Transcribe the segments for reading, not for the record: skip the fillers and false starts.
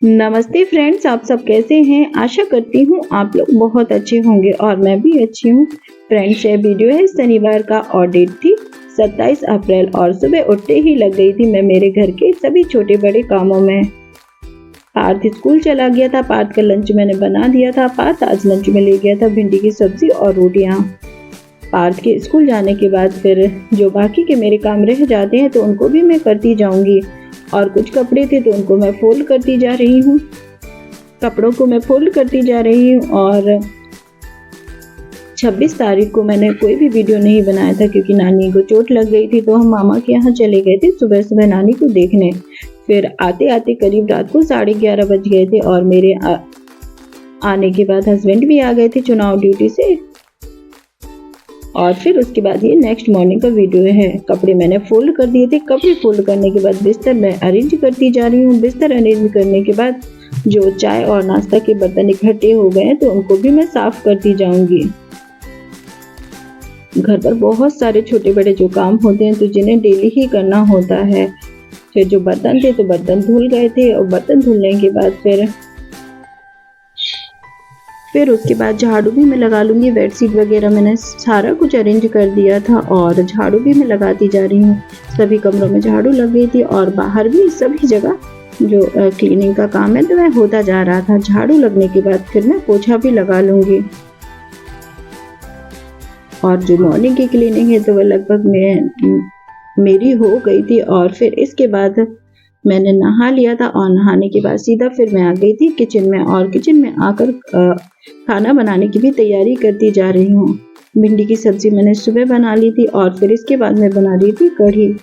नमस्ते फ्रेंड्स, आप सब कैसे हैं? आशा करती हूँ आप लोग बहुत अच्छे होंगे और मैं भी अच्छी हूँ। फ्रेंड्स, ये वीडियो है शनिवार का और डेट थी 27 अप्रैल और सुबह उठते ही लग गई थी मैं मेरे घर के सभी छोटे बड़े कामों में। पार्थ स्कूल चला गया था। पार्थ का लंच मैंने बना दिया था। पार्थ आज लंच में ले गया था भिंडी की सब्जी और रोटियाँ। पार्थ के स्कूल जाने के बाद फिर जो बाकी के मेरे काम रह जाते हैं तो उनको भी मैं करती जाऊंगी। और कुछ कपड़े थे तो उनको मैं फोल्ड करती जा रही हूँ। कपड़ों को मैं फोल्ड करती जा रही हूँ। और 26 तारीख को मैंने कोई भी वीडियो नहीं बनाया था क्योंकि नानी को चोट लग गई थी, तो हम मामा के यहाँ चले गए थे सुबह सुबह नानी को देखने। फिर आते आते करीब रात को 11:30 बज गए थे और मेरे आने के बाद हस्बैंड भी आ गए थे चुनाव ड्यूटी से। और फिर उसके बाद ये नेक्स्ट मॉर्निंग का वीडियो है। कपड़े मैंने फोल्ड कर दिए थे। कपड़े फोल्ड करने के बाद बिस्तर मैं अरेंज करती जा रही हूँ। बिस्तर अरेंज करने के बाद जो चाय और नाश्ता के बर्तन इकट्ठे हो गए हैं तो उनको भी मैं साफ करती जाऊंगी। घर पर बहुत सारे छोटे बड़े जो काम होते हैं तो जिन्हें डेली ही करना होता है। फिर जो बर्तन थे तो बर्तन धुल गए थे और बर्तन धुलने के बाद फिर उसके बाद झाड़ू भी मैं लगा लूँगी। बेडशीट वगैरह मैंने सारा कुछ अरेंज कर दिया था और झाड़ू भी मैं लगाती जा रही हूँ। सभी कमरों में झाड़ू लग गई थी और बाहर भी सभी जगह जो क्लीनिंग का काम है तो वह होता जा रहा था। झाड़ू लगने के बाद फिर मैं पोछा भी लगा लूँगी। और जो मॉर्निंग की क्लीनिंग है तो वह लगभग मेरी हो गई थी। और फिर इसके बाद मैंने नहा लिया था और नहाने के बाद सीधा फिर मैं आ गई थी किचन में। और किचन में आकर खाना बनाने की भी तैयारी करती जा रही हूँ। भिंडी की सब्जी मैंने सुबह बना ली थी और फिर इसके बाद मैं बना रही थी कढ़ी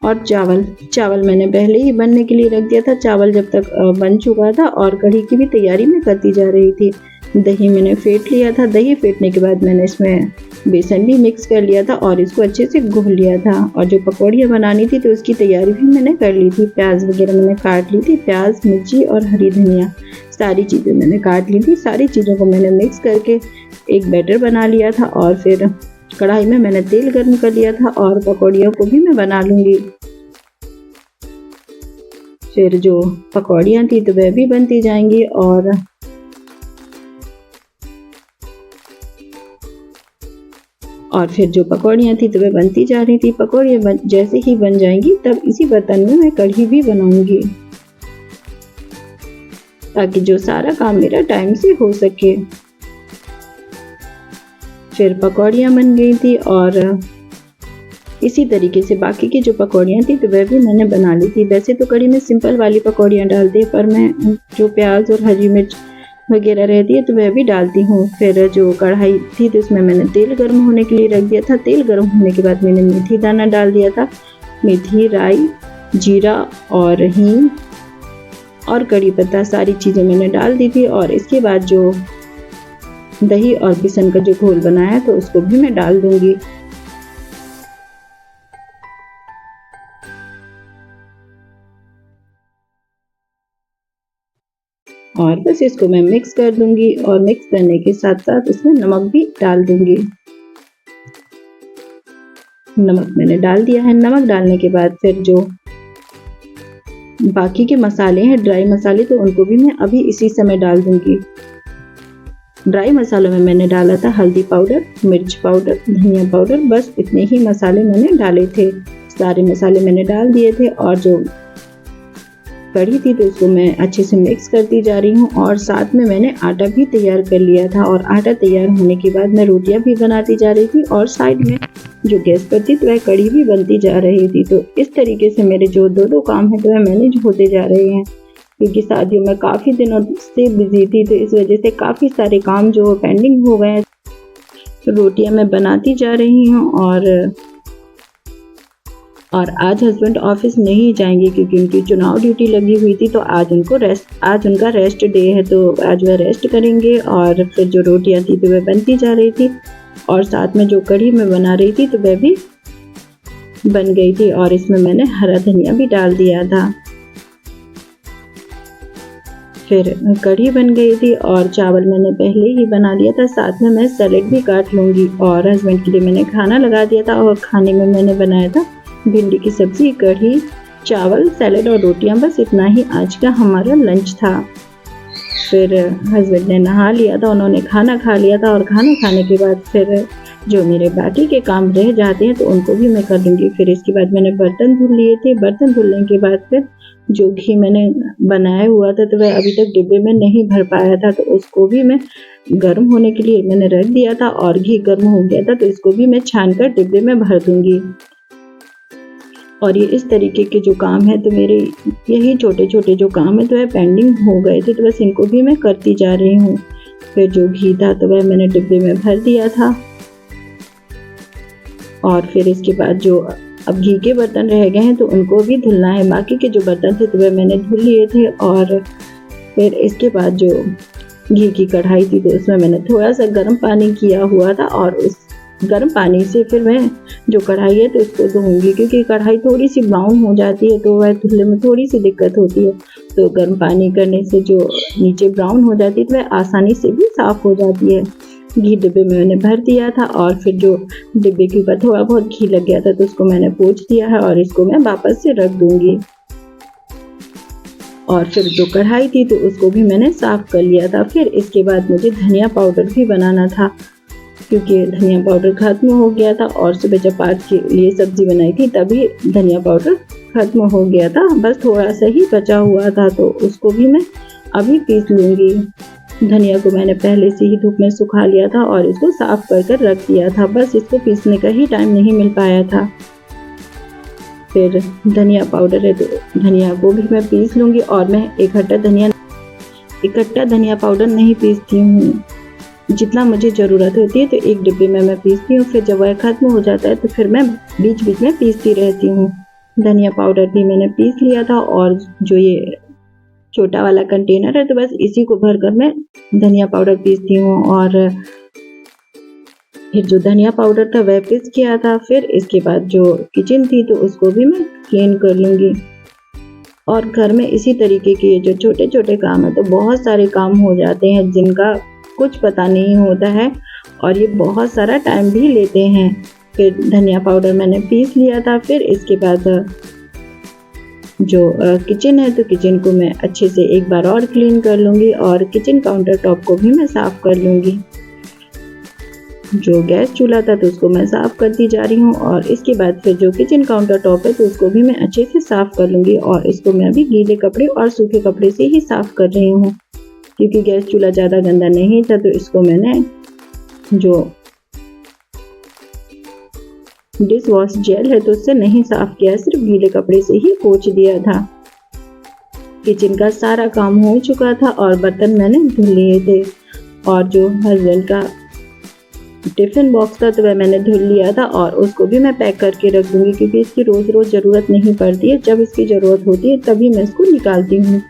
और चावल मैंने पहले ही बनने के लिए रख दिया था। चावल जब तक बन चुका था और कढ़ी की भी तैयारी मैं करती जा रही थी। दही मैंने फेंट लिया था। दही फेंटने के बाद मैंने इसमें बेसन भी मिक्स कर लिया था और इसको अच्छे से घोल लिया था। और जो पकौड़ियाँ बनानी थी तो उसकी तैयारी भी मैंने कर ली थी। प्याज वगैरह मैंने काट ली थी। प्याज, मिर्ची और हरी धनिया सारी चीज़ें मैंने काट ली थी। सारी चीज़ों को मैंने मिक्स करके एक बैटर बना लिया था। और फिर कढ़ाई में मैंने तेल गर्म कर लिया था और पकौड़ियों को भी मैं बना लूँगी। फिर जो पकौड़ियाँ थी तो वह भी बनती जाएंगी। और फिर जो पकौड़ियाँ थी तो वह बनती जा रही थी। पकौड़ियाँ जैसे ही बन जाएंगी तब इसी बर्तन में मैं कढ़ी भी बनाऊंगी ताकि जो सारा काम मेरा टाइम से हो सके। फिर पकौड़ियाँ बन गई थी और इसी तरीके से बाकी की जो पकौड़ियाँ थी तो वह भी मैंने बना ली थी। वैसे तो कढ़ी में सिंपल वाली पकौड़ियाँ डालती है पर मैं जो प्याज और हरी मिर्च वगैरह रहती है तो वह भी डालती हूँ। फिर जो कढ़ाई थी तो उसमें मैंने तेल गर्म होने के लिए रख दिया था। तेल गर्म होने के बाद मैंने मेथी दाना डाल दिया था। मेथी, राई, जीरा और हींग और कड़ी पत्ता सारी चीज़ें मैंने डाल दी थी। और इसके बाद जो दही और बेसन का जो घोल बनाया तो उसको भी मैं डाल दूंगी। और बस इसको मैं मिक्स कर दूंगी और मिक्स करने के साथ साथ इसमें नमक भी डाल दूंगी। नमक मैंने डाल दिया है। नमक डालने के बाद फिर जो बाकी के मसाले हैं, ड्राई मसाले, तो उनको भी मैं अभी इसी समय डाल दूंगी। ड्राई मसालों में मैंने डाला था हल्दी पाउडर, मिर्च पाउडर, धनिया पाउडर, बस इतने ही मसाले मैंने डाले थे। सारे मसाले मैंने डाल दिए थे और जो कढ़ी थी तो उसको मैं अच्छे से मिक्स करती जा रही हूँ। और साथ में मैंने आटा भी तैयार कर लिया था। और आटा तैयार होने के बाद मैं रोटियां भी बनाती जा रही थी और साइड में जो गैस पर थी तो वह कढ़ी भी बनती जा रही थी। तो इस तरीके से मेरे जो दो काम है तो वह मैनेज होते जा रहे हैं क्योंकि शादियों में काफ़ी दिनों से बिजी थी तो इस वजह से काफ़ी सारे काम जो पेंडिंग हो गए हैं। रोटियाँ मैं बनाती जा रही हूँ। और आज हस्बैंड ऑफिस नहीं जाएंगे क्योंकि उनकी चुनाव ड्यूटी लगी हुई थी तो आज उनका रेस्ट डे है तो आज वह रेस्ट करेंगे। और फिर जो रोटियां थी तो वह बनती जा रही थी और साथ में जो कढ़ी मैं बना रही थी तो वह भी बन गई थी और इसमें मैंने हरा धनिया भी डाल दिया था। फिर कढ़ी बन गई थी और चावल मैंने पहले ही बना लिया था। साथ में मैं सैलेड भी काट लूँगी। और हस्बैंड के लिए मैंने खाना लगा दिया था और खाने में मैंने बनाया था भिंडी की सब्जी, कढ़ी, चावल, सैलेड और रोटियां, बस इतना ही आज का हमारा लंच था। फिर हस्बैंड ने नहा लिया था, उन्होंने खाना खा लिया था और खाना खाने के बाद फिर जो मेरे बाकी के काम रह जाते हैं तो उनको भी मैं कर लूँगी। फिर इसके बाद मैंने बर्तन धुल लिए थे। बर्तन धुलने के बाद फिर जो घी मैंने बनाया हुआ था तो वह अभी तक डिब्बे में नहीं भर पाया था, तो उसको भी मैं गर्म होने के लिए मैंने रख दिया था और घी गर्म हो गया था तो इसको भी मैं छान कर डिब्बे में भर दूँगी। और ये इस तरीके के जो काम है तो मेरे यही छोटे-छोटे जो काम है तो वह पेंडिंग हो गए थे, तो बस इनको भी मैं करती जा रही हूँ। फिर जो घी था तो वह मैंने डिब्बे में भर दिया था और फिर इसके बाद जो अब घी के बर्तन रह गए हैं तो उनको भी धुलना है। बाकी के जो बर्तन थे तो वह मैंने धुल लिए थे और फिर इसके बाद जो घी की कढ़ाई थी तो उसमें मैंने थोड़ा सा गर्म पानी किया हुआ था और उस गर्म पानी से फिर मैं जो कढ़ाई है तो इसको धोऊंगी, क्योंकि कढ़ाई थोड़ी सी ब्राउन हो जाती है तो वह धुलने में थोड़ी सी दिक्कत होती है। तो गर्म पानी करने से जो नीचे ब्राउन हो जाती है तो वह आसानी से भी साफ़ हो जाती है। घी डिब्बे में मैंने भर दिया था और फिर जो डिब्बे के ऊपर थोड़ा बहुत घी लग गया था तो उसको मैंने पोंछ दिया है और इसको मैं वापस से रख दूँगी। और फिर जो कढ़ाई थी तो उसको भी मैंने साफ़ कर लिया था। फिर इसके बाद मुझे धनिया पाउडर भी बनाना था, क्योंकि धनिया पाउडर ख़त्म हो गया था और सुबह चपात के लिए सब्ज़ी बनाई थी तभी धनिया पाउडर ख़त्म हो गया था। बस थोड़ा सा ही बचा हुआ था तो उसको भी मैं अभी पीस लूँगी। धनिया को मैंने पहले से ही धूप में सुखा लिया था और इसको साफ़ कर रख दिया था, बस इसको पीसने का ही टाइम नहीं मिल पाया था। फिर धनिया पाउडर है तो धनिया को भी मैं पीस लूँगी और मैं इकट्ठा धनिया पाउडर नहीं पीसती हूँ, जितना मुझे ज़रूरत होती है तो एक डिब्बे में मैं पीसती हूँ। फिर जब वह ख़त्म हो जाता है तो फिर मैं बीच बीच में पीसती रहती हूँ। धनिया पाउडर भी मैंने पीस लिया था और जो ये छोटा वाला कंटेनर है तो बस इसी को भरकर मैं धनिया पाउडर पीसती हूँ। और फिर जो धनिया पाउडर था वह पीस किया था। फिर इसके बाद जो किचन थी तो उसको भी मैं क्लीन कर लूँगी। और घर में इसी तरीके के जो छोटे छोटे काम है तो बहुत सारे काम हो जाते हैं जिनका कुछ पता नहीं होता है और ये बहुत सारा टाइम भी लेते हैं। फिर धनिया पाउडर मैंने पीस लिया था। फिर इसके बाद जो किचन है तो किचन को मैं अच्छे से एक बार और क्लीन कर लूँगी और किचन काउंटर टॉप को भी मैं साफ़ कर लूँगी। जो गैस चूल्हा था तो उसको मैं साफ़ करती जा रही हूँ और इसके बाद फिर जो किचन काउंटर टॉप है तो उसको भी मैं अच्छे से साफ़ कर लूँगी और इसको मैं अभी गीले कपड़े और सूखे कपड़े से ही साफ़ कर रही हूँ, क्योंकि गैस चूल्हा ज़्यादा गंदा नहीं था तो इसको मैंने जो डिश वॉश जेल है तो उससे नहीं साफ़ किया, सिर्फ गीले कपड़े से ही पोंछ दिया था। किचन का सारा काम हो चुका था और बर्तन मैंने धुल लिए थे और जो हस्बैंड का टिफ़िन बॉक्स था तो वह मैंने धुल लिया था और उसको भी मैं पैक करके रख दूँगी, क्योंकि इसकी रोज़ रोज़ ज़रूरत नहीं पड़ती है, जब इसकी ज़रूरत होती है तभी मैं इसको निकालती हूँ।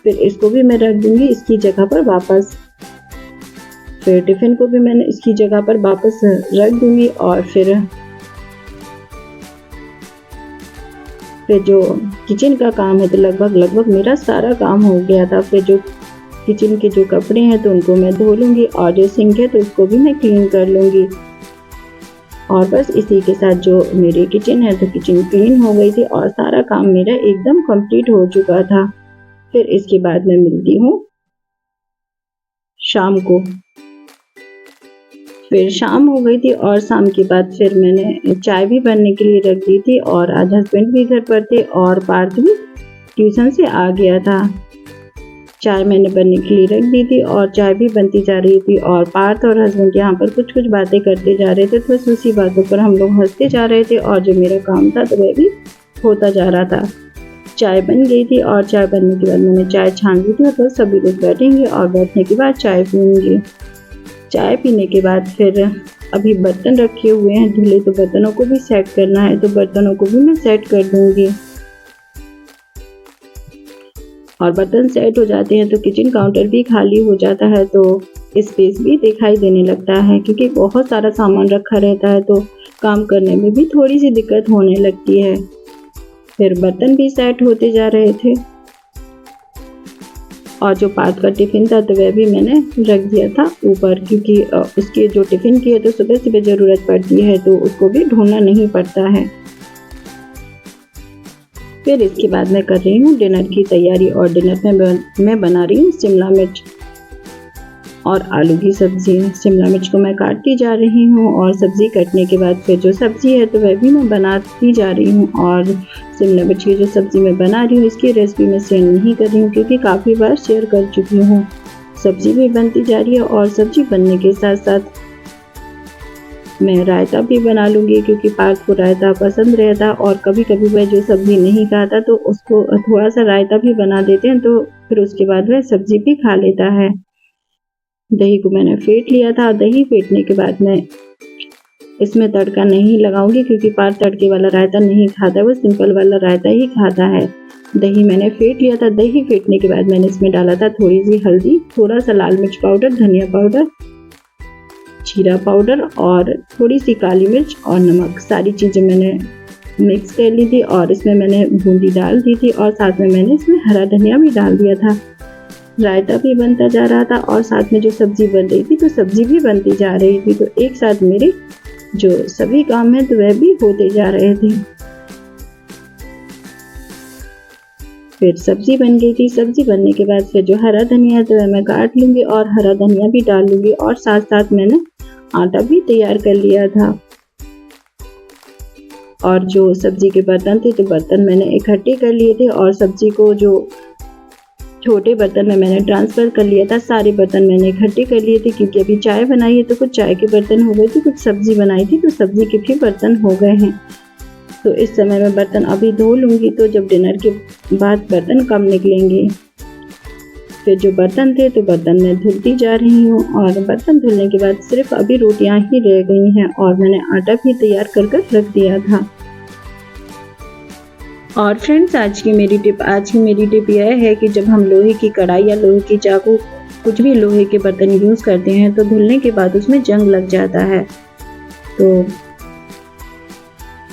फिर इसको भी मैं रख दूँगी इसकी जगह पर वापस। फिर टिफ़िन को भी मैंने इसकी जगह पर वापस रख दूँगी और फिर जो किचन का काम है तो लगभग मेरा सारा काम हो गया था। फिर जो किचन के जो कपड़े हैं तो उनको मैं धो लूँगी और जो सिंक है तो उसको भी मैं क्लीन कर लूँगी। और बस इसी के साथ जो मेरी किचन है तो किचन क्लीन हो गई थी और सारा काम मेरा एकदम कंप्लीट हो चुका था। फिर इसके बाद मैं मिलती हूँ शाम को। फिर शाम हो गई थी और शाम के बाद फिर मैंने चाय भी बनने के लिए रख दी थी और आज हस्बैंड भी घर पर थे और पार्थ भी ट्यूशन से आ गया था। चाय मैंने बनने के लिए रख दी थी और चाय भी बनती जा रही थी और पार्थ और हस्बैंड यहाँ पर कुछ बातें करते जा रहे थे, तो बस उसी बातों पर हम लोग हंसते जा रहे थे और जो मेरा काम था तो वह भी होता जा रहा था। चाय बन गई थी और चाय बनने के बाद मैंने चाय छान ली थी और बस सभी लोग बैठेंगे और बैठने के बाद चाय पीएंगे। चाय पीने के बाद फिर अभी बर्तन रखे हुए हैं धुले, तो बर्तनों को भी सेट करना है, तो बर्तनों को भी मैं सेट कर दूंगी। और बर्तन सेट हो जाते हैं तो किचन काउंटर भी खाली हो जाता है, तो स्पेस भी दिखाई देने लगता है, क्योंकि बहुत सारा सामान रखा रहता है तो काम करने में भी थोड़ी सी दिक्कत होने लगती है। फिर बर्तन भी सेट होते जा रहे थे और जो पार्थ का टिफ़िन था तो वह भी मैंने रख दिया था ऊपर, क्योंकि उसके जो टिफ़िन की है तो सुबह सुबह ज़रूरत पड़ती है तो उसको भी ढूंढना नहीं पड़ता है। फिर इसके बाद मैं कर रही हूँ डिनर की तैयारी और डिनर में मैं बना रही हूँ शिमला मिर्च और आलू की सब्ज़ी। शिमला मिर्च को मैं काटती जा रही हूँ और सब्ज़ी कटने के बाद फिर जो सब्ज़ी है तो वह भी मैं बनाती जा रही हूँ। और शिमला मिर्च की जो सब्ज़ी मैं बना रही हूँ इसकी रेसिपी मैं शेयर नहीं कर रही हूँ क्योंकि काफ़ी बार शेयर कर चुकी हूँ। सब्ज़ी भी बनती जा रही है और सब्ज़ी बनने के साथ साथ मैं रायता भी बना लूँगी क्योंकि पार्थ को रायता पसंद रहता और कभी कभी वह जो सब्ज़ी नहीं खाता तो उसको थोड़ा सा रायता भी बना देते हैं, तो फिर उसके बाद वह सब्ज़ी भी खा लेता है। दही को मैंने फेंट लिया था। दही फेंटने के बाद मैं इसमें तड़का नहीं लगाऊंगी क्योंकि पार्थ तड़के वाला रायता नहीं खाता है, वो सिंपल वाला रायता ही खाता है। दही मैंने फेंट लिया था। दही फेंटने के बाद मैंने इसमें डाला था थोड़ी सी हल्दी, थोड़ा सा लाल मिर्च पाउडर, धनिया पाउडर, जीरा पाउडर और थोड़ी सी काली मिर्च और नमक। सारी चीज़ें मैंने मिक्स कर ली थी और इसमें मैंने बूंदी डाल दी थी और साथ में मैंने इसमें हरा धनिया भी डाल दिया था। रायता भी बनता जा रहा था और साथ में जो सब्ज़ी बन रही थी तो सब्ज़ी भी बनती जा रही थी। तो एक साथ मेरे जो सभी काम हैं तो वह भी होते जा रहे थे। फिर सब्ज़ी बन गई थी। सब्ज़ी बनने के बाद फिर जो हरा धनिया है तो वह मैं काट लूँगी और हरा धनिया भी डाल लूँगी और साथ साथ मैंने आटा भी तैयार कर लिया था। और जो सब्ज़ी के बर्तन थे तो बर्तन मैंने इकट्ठे कर लिए थे और सब्ज़ी को जो छोटे बर्तन में मैंने ट्रांसफ़र कर लिया था। सारे बर्तन मैंने इकट्ठे कर लिए थे क्योंकि अभी चाय बनाई है तो कुछ चाय के बर्तन हो गए थे, कुछ सब्ज़ी बनाई थी तो सब्ज़ी के भी बर्तन हो गए हैं। तो इस समय मैं बर्तन अभी धो लूँगी, तो जब डिनर के बाद बर्तन कम निकलेंगे। फिर जो बर्तन थे तो बर्तन मैं धुलती जा रही हूँ और बर्तन धुलने के बाद सिर्फ अभी रोटियाँ ही रह गई हैं और मैंने आटा भी तैयार कर रख दिया था। और फ्रेंड्स आज की मेरी टिप यह है कि जब हम लोहे की कढ़ाई या लोहे की चाकू कुछ भी लोहे के बर्तन यूज़ करते हैं तो धुलने के बाद उसमें जंग लग जाता है। तो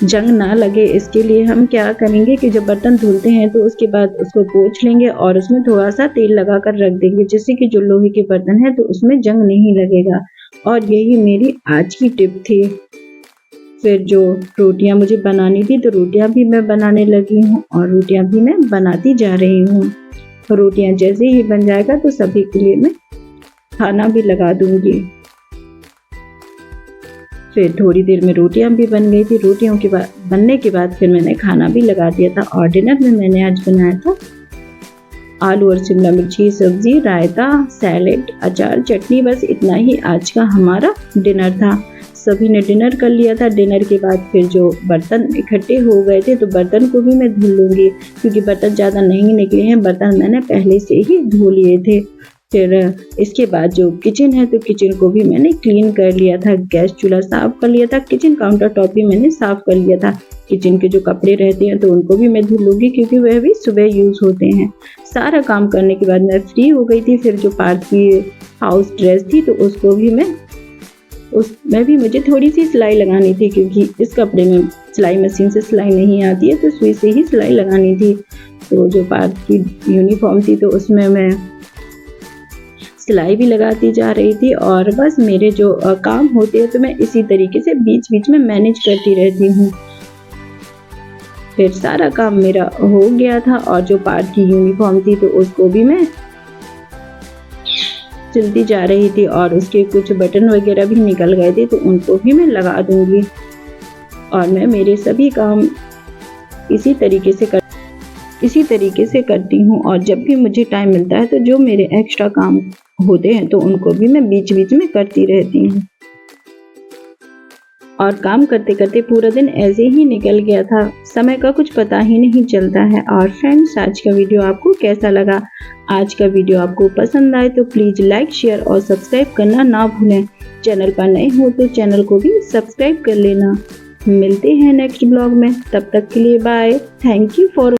जंग ना लगे इसके लिए हम क्या करेंगे कि जब बर्तन धुलते हैं तो उसके बाद उसको पोंछ लेंगे और उसमें थोड़ा सा तेल लगा कर रख देंगे, जिससे कि जो लोहे के बर्तन है तो उसमें जंग नहीं लगेगा। और यही मेरी आज की टिप थी। फिर जो रोटियां मुझे बनानी थी तो रोटियां भी मैं बनाने लगी हूँ और रोटियां भी मैं बनाती जा रही हूँ। रोटियां जैसे ही बन जाएगा तो सभी के लिए मैं खाना भी लगा दूंगी। फिर थोड़ी देर में रोटियां भी बन गई थी। रोटियों के बाद बनने के बाद फिर मैंने खाना भी लगा दिया था और डिनर में मैंने आज बनाया था आलू और शिमला मिर्च की सब्जी, रायता, सैलेड, अचार, चटनी। बस इतना ही आज का हमारा डिनर था। सभी ने डिनर कर लिया था। डिनर के बाद फिर जो बर्तन इकट्ठे हो गए थे तो बर्तन को भी मैं धुल लूँगी क्योंकि बर्तन ज़्यादा नहीं निकले हैं। बर्तन मैंने पहले से ही धो लिए थे। फिर इसके बाद जो किचन है तो किचन को भी मैंने क्लीन कर लिया था। गैस चूल्हा साफ़ कर लिया था। किचन काउंटर टॉप भी मैंने साफ़ कर लिया था। किचन के जो कपड़े रहते हैं तो उनको भी मैं धुल लूँगी क्योंकि वह भी सुबह यूज़ होते हैं। सारा काम करने के बाद मैं फ्री हो गई थी। फिर जो पार्थ की हाउस ड्रेस थी तो उसको भी उसमें भी मुझे थोड़ी सी सिलाई लगानी थी क्योंकि इस कपड़े में सिलाई मशीन से सिलाई नहीं आती है तो सुई से ही सिलाई लगानी थी। तो जो पार्थ की यूनिफॉर्म थी तो उसमें मैं सिलाई भी लगाती जा रही थी और बस मेरे जो काम होते हैं तो मैं इसी तरीके से बीच बीच में मैनेज करती रहती हूँ। फिर सारा काम मेरा हो गया था और जो पार्थ की यूनिफॉर्म थी तो उसको भी मैं सिलती जा रही थी और उसके कुछ बटन वगैरह भी निकल गए थे तो उनको भी मैं लगा दूंगी। और मैं मेरे सभी काम इसी तरीके से करती हूँ और जब भी मुझे टाइम मिलता है तो जो मेरे एक्स्ट्रा काम होते हैं तो उनको भी मैं बीच बीच में करती रहती हूँ। और काम करते करते पूरा दिन ऐसे ही निकल गया था, समय का कुछ पता ही नहीं चलता है। और फ्रेंड्स आज का वीडियो आपको कैसा लगा? आज का वीडियो आपको पसंद आए तो प्लीज़ लाइक, शेयर और सब्सक्राइब करना ना भूलें। चैनल पर नए हो तो चैनल को भी सब्सक्राइब कर लेना। मिलते हैं नेक्स्ट ब्लॉग में, तब तक के लिए बाय। Thank you for